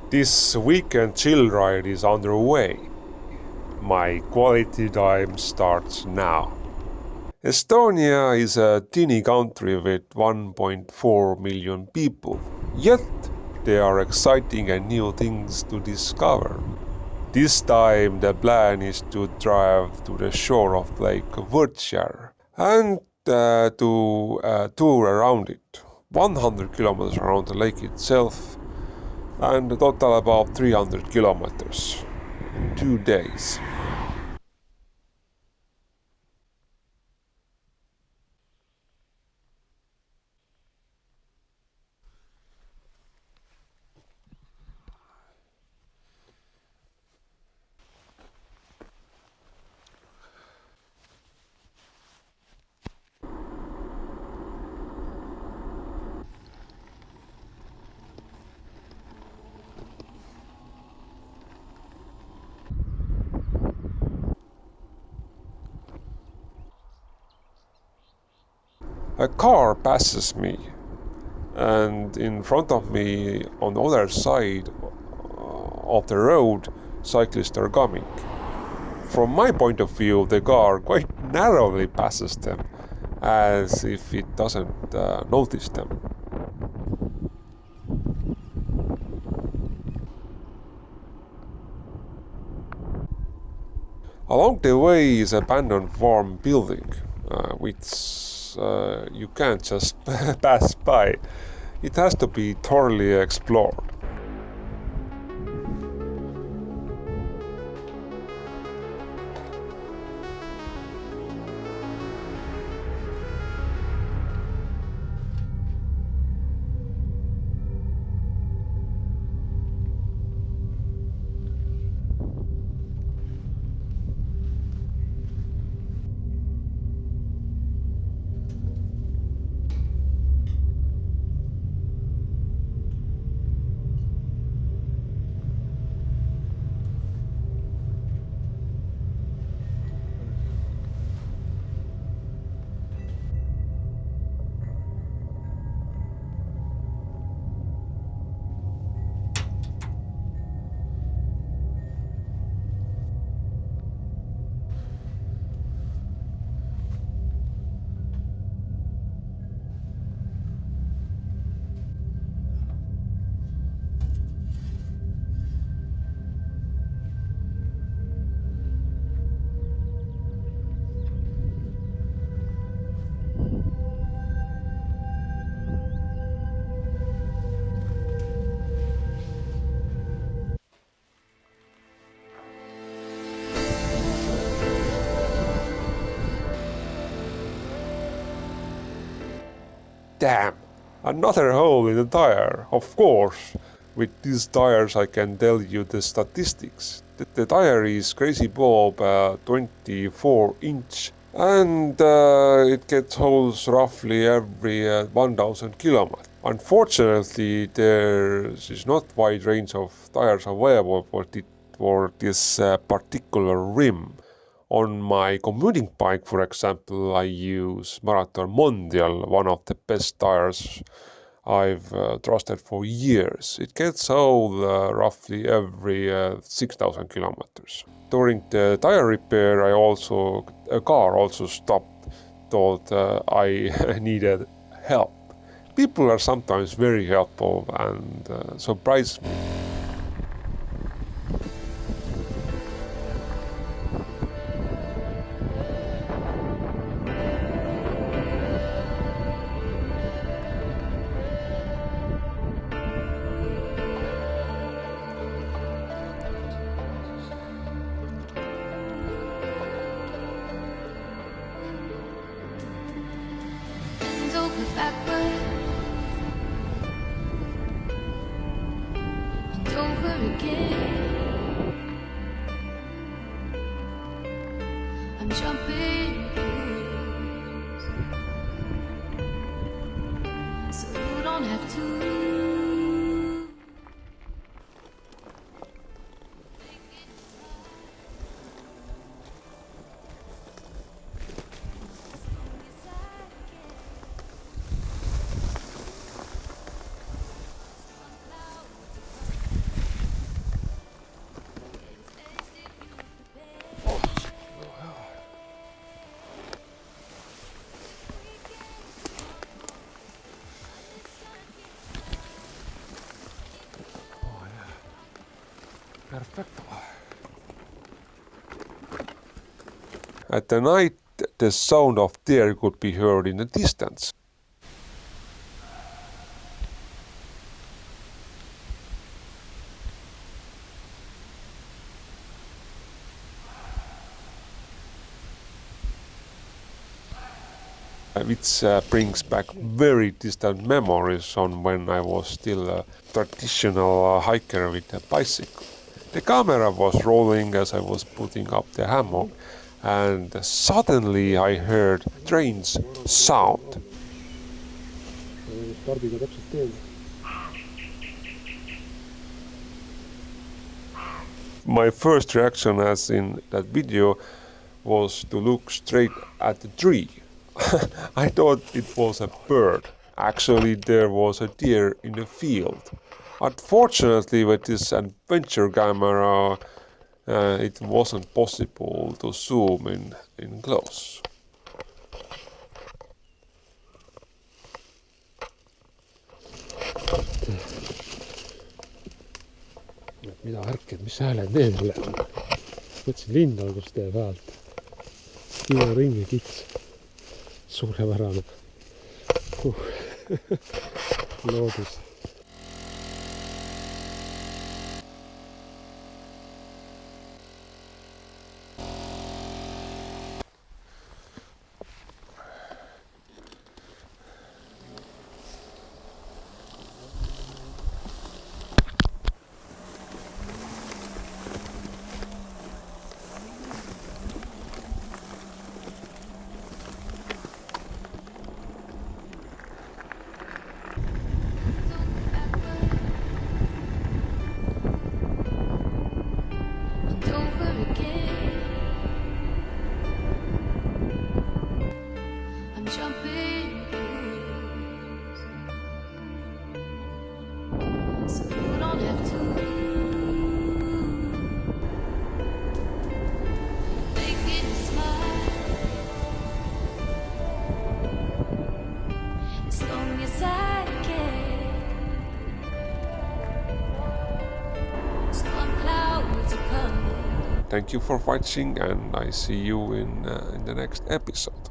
This weekend chill ride is underway. My quality time starts now. Estonia is a teeny country with 1.4 million people, yet there are exciting and new things to discover. This time the plan is to drive to the shore of Lake Võrtsjärv and to tour around it. 100 kilometers around the lake itself and a total about 300 kilometers in 2 days. A car passes me, and in front of me on the other side of the road, cyclists are coming. From my point of view, the car quite narrowly passes them, as if it doesn't notice them. Along the way is an abandoned farm building, which you can't just pass by. It has to be thoroughly explored. Damn, another hole in the tire, of course. With these tires I can tell you the statistics. The tire is Crazy Bob 24-inch and it gets holes roughly every 1000 kilometers. Unfortunately, there is not wide range of tires available for this particular rim. On my commuting bike, for example, I use Marathon Mondial, one of the best tires I've trusted for years. It gets old roughly every 6000 kilometers. During the tire repair, a car also stopped, thought I needed help. People are sometimes very helpful and surprise me. Perfecto. At the night, the sound of deer could be heard in the distance. Which brings back very distant memories on when I was still a traditional hiker with a bicycle. The camera was rolling as I was putting up the hammock, and suddenly I heard train's sound. My first reaction, as in that video, was to look straight at the tree. I thought it was a bird. Actually, there was a deer in the field. Unfortunately, with this adventure camera, it wasn't possible to zoom in close. Mida värked, mis hääled need jälle on? Mõtlesin linnalgustee pealt. Kiire ringi kits. Suurepärane. Loodus. Thank you for watching, and I see you in the next episode.